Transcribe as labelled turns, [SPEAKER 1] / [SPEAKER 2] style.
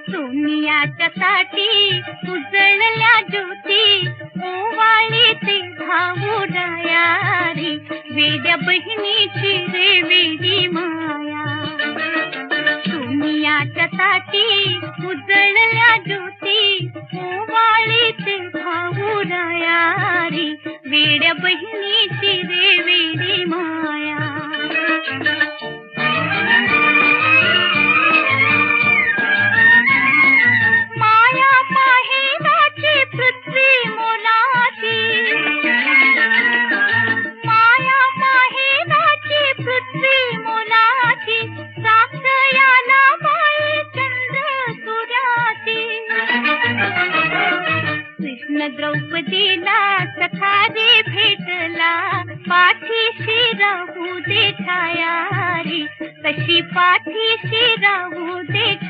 [SPEAKER 1] सोनियाच्या साठी उजळल्या ज्योती, ओवाळीते भाऊ रे, वेड्या बहिणीची रे वेडी माया. सोनियाच्या साठी उजळल्या ज्योती, ओवाळीते भाऊ रे, वेड्या बहिणीची रे वेडी माया. कृष्ण द्रौपदीला सखारी भेटला, पाठीशी राहू दे छाया रे, तशी पाठीशी राहू दे छाया.